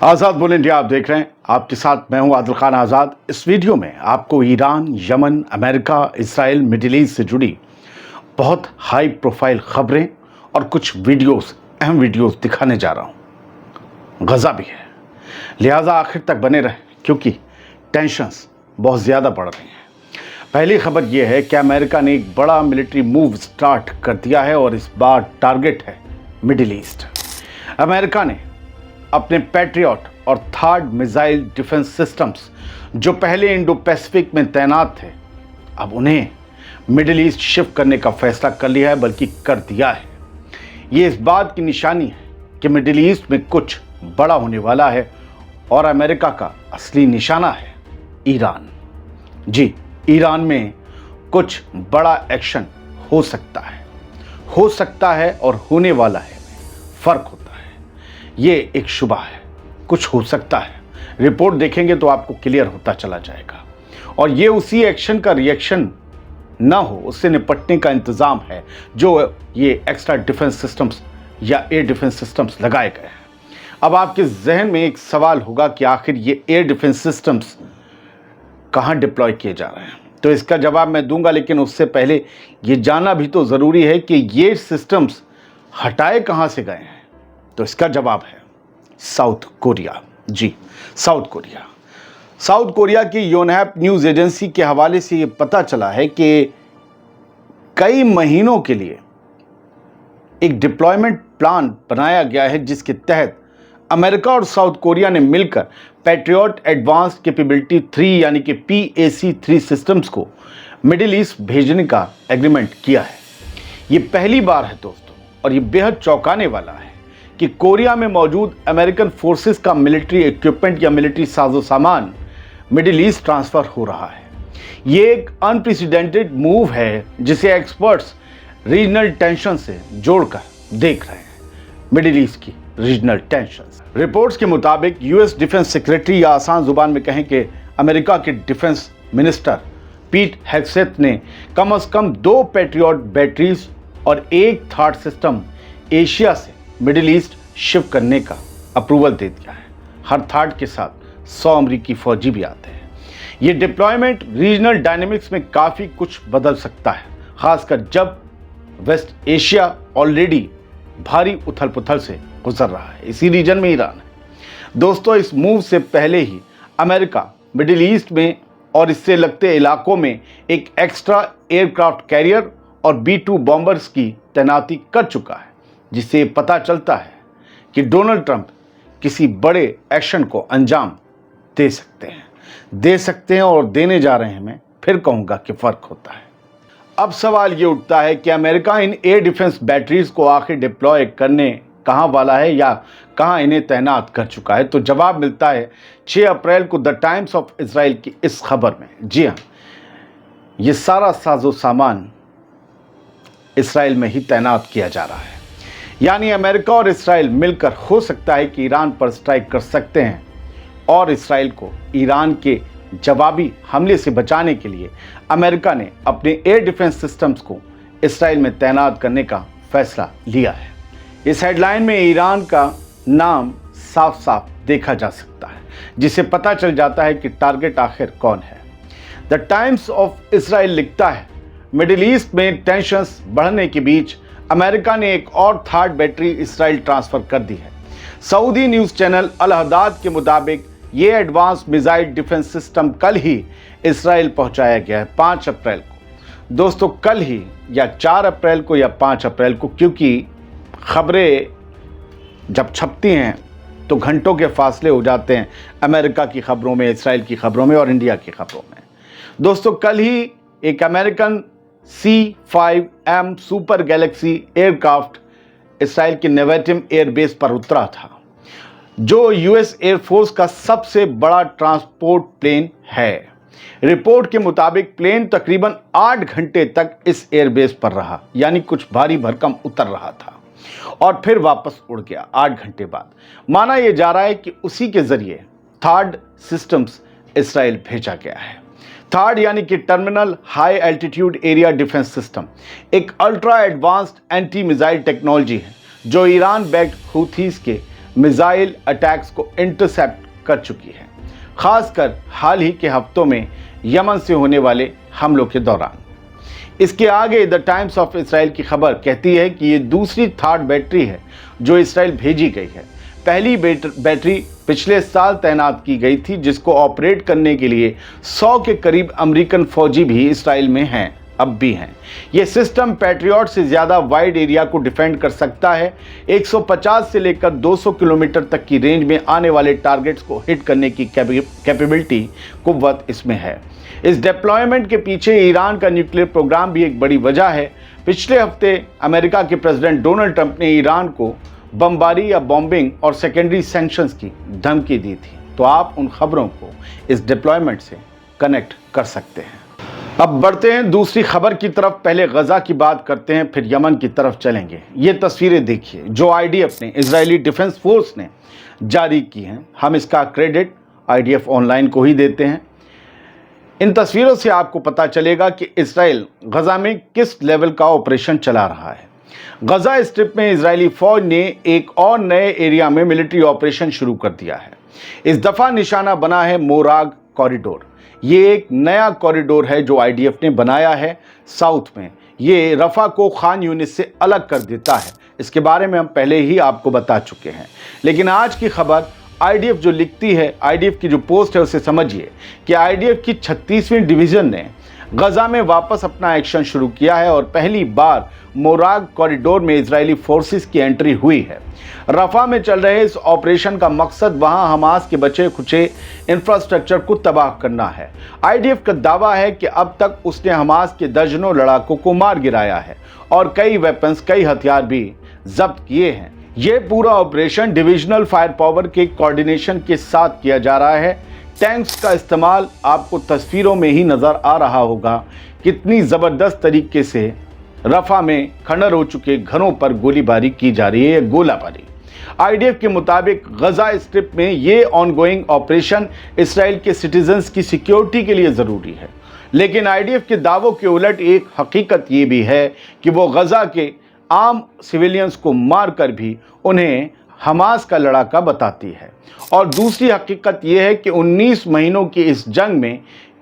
आज़ाद बोल इंडिया आप देख रहे हैं। आपके साथ मैं हूं आदिल खान आज़ाद। इस वीडियो में आपको Iran, Yemen, America, Israel, middle east से जुड़ी बहुत हाई प्रोफाइल खबरें और कुछ वीडियोस, अहम वीडियोस दिखाने जा रहा हूं। गज़ा भी है, लिहाजा आखिर तक बने रहें क्योंकि टेंशन्स बहुत ज़्यादा बढ़ रही हैं। पहली खबर यह है कि अमेरिका ने एक बड़ा मिलिट्री मूव स्टार्ट कर दिया है और इस बार टारगेट है मिडिल ईस्ट। अमेरिका ने अपने पैट्रियट और थर्ड मिसाइल डिफेंस सिस्टम्स जो पहले इंडो पैसिफिक में तैनात थे, अब उन्हें मिडिल ईस्ट शिफ्ट करने का फैसला कर लिया है, बल्कि कर दिया है। ये इस बात की निशानी है कि मिडिल ईस्ट में कुछ बड़ा होने वाला है और अमेरिका का असली निशाना है ईरान। जी, ईरान में कुछ बड़ा एक्शन हो सकता है और होने वाला है, फर्क होता है। ये एक शुबा है, कुछ हो सकता है। रिपोर्ट देखेंगे तो आपको क्लियर होता चला जाएगा और ये उसी एक्शन का रिएक्शन ना हो, उससे निपटने का इंतज़ाम है जो ये एक्स्ट्रा डिफेंस सिस्टम्स या एयर डिफेंस सिस्टम्स लगाए गए हैं। अब आपके जहन में एक सवाल होगा कि आखिर ये एयर डिफेंस सिस्टम्स कहाँ डिप्लॉय किए जा रहे हैं, तो इसका जवाब मैं दूंगा, लेकिन उससे पहले ये जानना भी तो ज़रूरी है कि ये सिस्टम्स हटाए कहाँ से गए हैं। तो इसका जवाब है साउथ कोरिया। जी, साउथ कोरिया की योनहैप न्यूज़ एजेंसी के हवाले से ये पता चला है कि कई महीनों के लिए एक डिप्लॉयमेंट प्लान बनाया गया है, जिसके तहत अमेरिका और साउथ कोरिया ने मिलकर पैट्रियट एडवांस्ड कैपेबिलिटी 3 यानी कि PAC-3 सिस्टम्स को मिडिल ईस्ट भेजने का एग्रीमेंट किया है। ये पहली बार है दोस्तों, और ये बेहद चौंकाने वाला है कि कोरिया में मौजूद अमेरिकन फोर्सेस का मिलिट्री इक्विपमेंट या मिलिट्री साजो सामान मिडिल ईस्ट ट्रांसफ़र हो रहा है। ये एक अनप्रेसिडेंटेड मूव है जिसे एक्सपर्ट्स रीजनल टेंशन से जोड़कर देख रहे हैं। मिडिल ईस्ट की रीजनल टेंशंस। रिपोर्ट्स के मुताबिक यूएस डिफेंस सेक्रेटरी, या आसान जुबान में कहें कि अमेरिका के डिफेंस मिनिस्टर पीट हेग्सेथ ने कम से कम 2 पैट्रियट बैटरीज और एक थर्ड सिस्टम एशिया से मिडिल ईस्ट शिफ्ट करने का अप्रूवल दे दिया है। हर थर्ड के साथ 100 अमरीकी फौजी भी आते हैं। ये डिप्लॉयमेंट रीजनल डायनेमिक्स में काफ़ी कुछ बदल सकता है, खासकर जब वेस्ट एशिया ऑलरेडी भारी उथल पुथल से गुजर रहा है। इसी रीजन में ईरान है। दोस्तों, इस मूव से पहले ही अमेरिका मिडिल ईस्ट में और इससे लगते इलाकों में एक एक्स्ट्रा एयरक्राफ्ट कैरियर और B-2 बॉम्बर्स की तैनाती कर चुका है, जिससे पता चलता है कि डोनाल्ड ट्रंप किसी बड़े एक्शन को अंजाम दे सकते हैं और देने जा रहे हैं। मैं फिर कहूँगा कि फ़र्क होता है। अब सवाल ये उठता है कि America in air defence batteries को आखिर डिप्लॉय करने कहाँ वाला है या कहाँ इन्हें तैनात कर चुका है। तो जवाब मिलता है 6 अप्रैल को द टाइम्स ऑफ इसराइल की इस खबर में। जी हाँ, ये सारा साजो सामान इसराइल में ही तैनात किया जा रहा है। यानी अमेरिका और इसराइल मिलकर हो सकता है कि ईरान पर स्ट्राइक कर सकते हैं और इसराइल को ईरान के जवाबी हमले से बचाने के लिए अमेरिका ने अपने एयर डिफेंस सिस्टम्स को इसराइल में तैनात करने का फैसला लिया है। इस हेडलाइन में ईरान का नाम साफ साफ देखा जा सकता है, जिससे पता चल जाता है कि टारगेट आखिर कौन है। द टाइम्स ऑफ इसराइल लिखता है, मिडिल ईस्ट में टेंशंस बढ़ने के बीच अमेरिका ने एक और थर्ड बैटरी इसराइल ट्रांसफ़र कर दी है। सऊदी न्यूज़ चैनल अल हदाद के मुताबिक ये एडवांस मिसाइल डिफेंस सिस्टम कल ही इसराइल पहुंचाया गया है, 5 अप्रैल को। दोस्तों, कल ही या 4 अप्रैल को या 5 अप्रैल को, क्योंकि खबरें जब छपती हैं तो घंटों के फासले हो जाते हैं अमेरिका की खबरों में, इसराइल की खबरों में और इंडिया की खबरों में। दोस्तों, कल ही एक American C-5M super Galaxy aircraft Israel के नेवेटिम एयरबेस पर उतरा था, जो यूएस एयरफोर्स का सबसे बड़ा ट्रांसपोर्ट प्लेन है। रिपोर्ट के मुताबिक प्लेन तकरीबन 8 घंटे तक इस एयरबेस पर रहा, यानी कुछ भारी भरकम उतर रहा था और फिर वापस उड़ गया 8 घंटे बाद। माना यह जा रहा है कि उसी के जरिए थर्ड सिस्टम्स इसराइल भेजा गया है। थर्ड यानी कि terminal high altitude area defence system एक ultra advanced anti missile technology है जो ईरान बैक्ड हूथीज के मिसाइल अटैक्स को इंटरसेप्ट कर चुकी है, खासकर हाल ही के हफ्तों में यमन से होने वाले हमलों के दौरान। इसके आगे द टाइम्स ऑफ इसराइल की खबर कहती है कि ये दूसरी थर्ड बैटरी है जो इसराइल भेजी गई है। पहली बैटरी पिछले साल तैनात की गई थी, जिसको ऑपरेट करने के लिए 100 के करीब अमेरिकन फौजी भी इसराइल में हैं, अब भी हैं। यह सिस्टम पैट्रियट से ज़्यादा वाइड एरिया को डिफेंड कर सकता है। 150 से लेकर 200 किलोमीटर तक की रेंज में आने वाले टारगेट्स को हिट करने की कैपेबिलिटी कुव्वत इसमें है। इस डिप्लॉयमेंट के पीछे ईरान का न्यूक्लियर प्रोग्राम भी एक बड़ी वजह है। पिछले हफ्ते अमेरिका के प्रेसिडेंट डोनाल्ड ट्रंप ने ईरान को बमबारी या बॉम्बिंग और सेकेंडरी सैंक्शंस की धमकी दी थी। तो आप उन खबरों को इस डिप्लॉयमेंट से कनेक्ट कर सकते हैं। अब बढ़ते हैं दूसरी खबर की तरफ। पहले गजा की बात करते हैं, फिर यमन की तरफ चलेंगे। ये तस्वीरें देखिए जो आईडीएफ ने, इजरायली डिफेंस फोर्स ने जारी की हैं। हम इसका क्रेडिट आईडीएफ ऑनलाइन को ही देते हैं। इन तस्वीरों से आपको पता चलेगा कि इसराइल गजा में किस लेवल का ऑपरेशन चला रहा है। गजा स्ट्रिप में इजरायली फौज ने एक और नए एरिया में मिलिट्री ऑपरेशन शुरू कर दिया है। इस दफा निशाना बना है मोराग कॉरिडोर। ये एक नया कॉरिडोर है जो आईडीएफ ने बनाया है साउथ में। ये रफा को खान यूनिस से अलग कर देता है। इसके बारे में हम पहले ही आपको बता चुके हैं, लेकिन आज की खबर आईडीएफ जो लिखती है, आईडीएफ की जो पोस्ट है उसे समझिए कि आईडीएफ की 36वीं डिवीज़न ने गजा में वापस अपना एक्शन शुरू किया है और पहली बार मोराग कॉरिडोर में इजरायली फोर्सेस की एंट्री हुई है। रफा में चल रहे इस ऑपरेशन का मकसद वहां हमास के बचे खुचे इंफ्रास्ट्रक्चर को तबाह करना है। आईडीएफ का दावा है कि अब तक उसने हमास के दर्जनों लड़ाकों को मार गिराया है और कई वेपन्स, कई हथियार भी जब्त किए हैं। ये पूरा ऑपरेशन डिविजनल फायर पावर के कोऑर्डिनेशन के साथ किया जा रहा है। टैंक्स का इस्तेमाल आपको तस्वीरों में ही नज़र आ रहा होगा, कितनी ज़बरदस्त तरीके से रफा में खंडर हो चुके घरों पर गोलीबारी की जा रही है, गोलाबारी। आईडीएफ के मुताबिक गजा स्ट्रिप में ये ऑनगोइंग ऑपरेशन इसराइल के सिटीजन्स की सिक्योरिटी के लिए ज़रूरी है। लेकिन आईडीएफ के दावों के उलट एक हकीकत ये भी है कि वो गजा के आम सिविलियंस को मारकर भी उन्हें हमास का लड़ाका बताती है। और दूसरी हकीकत यह है कि 19 महीनों की इस जंग में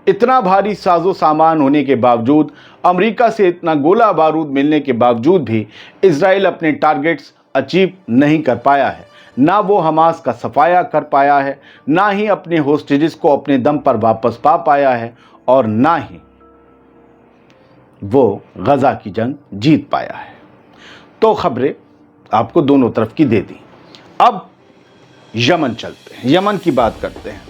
इतना भारी साजो सामान होने के बावजूद, अमेरिका से इतना गोला बारूद मिलने के बावजूद भी इजराइल अपने टारगेट्स अचीव नहीं कर पाया है। ना वो हमास का सफाया कर पाया है, ना ही अपने होस्टेजेस को अपने दम पर वापस पा पाया है, और ना ही वो गजा की जंग जीत पाया है। तो खबरें आपको दोनों तरफ की दे दी। अब यमन चलते हैं, यमन की बात करते हैं।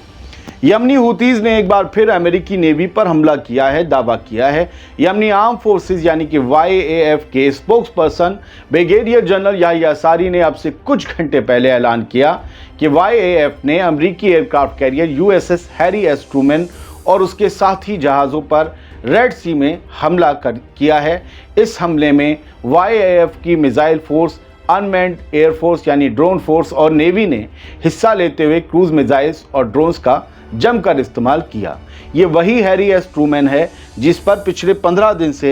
यमनी हुतीज़ ने एक बार फिर अमेरिकी नेवी पर हमला किया है, दावा किया है। यमनी आर्म फोर्सेस यानी कि YAF के spokesperson brigadier general Yahya Saree ने अब से कुछ घंटे पहले ऐलान किया कि YAF ने अमेरिकी aircraft carrier USS Harry S Trueman और उसके साथी जहाज़ों पर रेड सी में हमला किया है। इस हमले में YAF की मिसाइल फोर्स, अनमैन्ड एयरफोर्स यानी ड्रोन फोर्स और नेवी ने हिस्सा लेते हुए क्रूज मिसाइल्स और ड्रोन्स का जमकर इस्तेमाल किया। ये वही हैरी एस ट्रूमैन है जिस पर पिछले 15 दिन से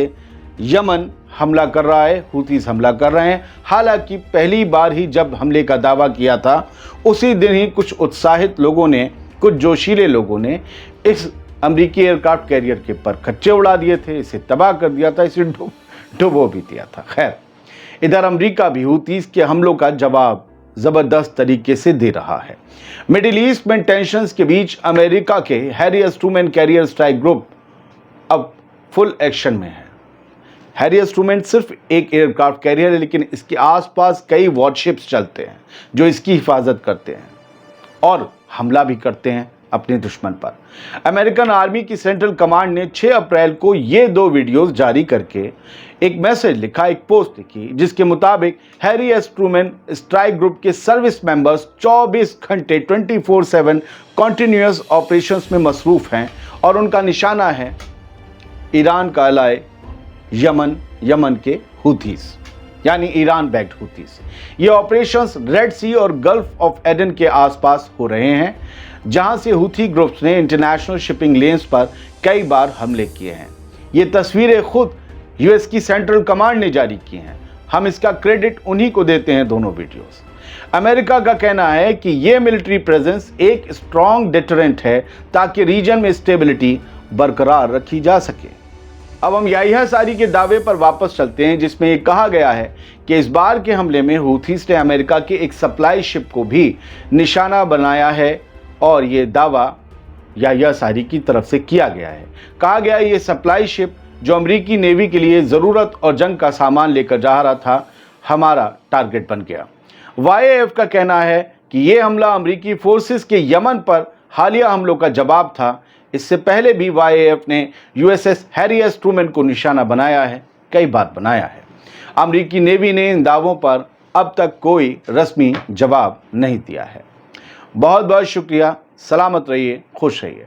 यमन हमला कर रहा है, हुतीज़ हमला कर रहे हैं। हालांकि पहली बार ही जब हमले का दावा किया था उसी दिन ही कुछ उत्साहित लोगों ने, कुछ जोशीले लोगों ने इस अमेरिकी एयरक्राफ्ट कैरियर के पर खच्चे उड़ा दिए थे, इसे तबाह कर दिया था, इसे डुबो भी दिया था। खैर, इधर अमेरिका भी हुतीज़ के हमलों का जवाब ज़बरदस्त तरीके से दे रहा है। मिडिल ईस्ट में टेंशन्स के बीच अमेरिका के Harry S Trueman carrier strike group अब फुल एक्शन में है। हैरी एस ट्रूमैन सिर्फ एक एयरक्राफ्ट कैरियर है, लेकिन इसके आसपास कई वॉरशिप्स चलते हैं जो इसकी हिफाजत करते हैं और हमला भी करते हैं अपने दुश्मन पर। अमेरिकन आर्मी की सेंट्रल कमांड ने 6 अप्रैल को ये 2 वीडियोस जारी करके एक मैसेज लिखा, एक पोस्ट लिखी, जिसके मुताबिक Harry S Trueman strike group के सर्विस मेंबर्स 24 घंटे 24/7 कॉन्टिन्यूस ऑपरेशंस में मसरूफ हैं और उनका निशाना है ईरान का अलाय यमन के हुतीज़ यानी ईरान बैक्ड हुतीज़। ये ऑपरेशंस रेड सी और गल्फ ऑफ एडन के आसपास हो रहे हैं, जहां से हुती ग्रुप्स ने इंटरनेशनल शिपिंग लेन्स पर कई बार हमले किए हैं। ये तस्वीरें खुद यूएस की सेंट्रल कमांड ने जारी की हैं। हम इसका क्रेडिट उन्हीं को देते हैं, दोनों वीडियोस। अमेरिका का कहना है कि ये मिलिट्री प्रेजेंस एक स्ट्रॉन्ग डिटरेंट है ताकि रीजन में स्टेबिलिटी बरकरार रखी जा सके। अब हम याहिया सारी के दावे पर वापस चलते हैं, जिसमें ये कहा गया है कि इस बार के हमले में हूथीस ने अमेरिका के एक सप्लाई शिप को भी निशाना बनाया है और ये दावा याहिया सारी की तरफ से किया गया है। कहा गया ये सप्लाई शिप जो अमेरिकी नेवी के लिए ज़रूरत और जंग का सामान लेकर जा रहा था, हमारा टारगेट बन गया। YAF का कहना है कि ये हमला अमेरिकी फोर्सेस के यमन पर हालिया हमलों का जवाब था। इससे पहले भी YAF ने USS हैरी एस ट्रूमैन को निशाना बनाया है, कई बार बनाया है। अमेरिकी नेवी ने इन दावों पर अब तक कोई रस्मी जवाब नहीं दिया है। बहुत बहुत शुक्रिया। सलामत रहिए, खुश रहिए।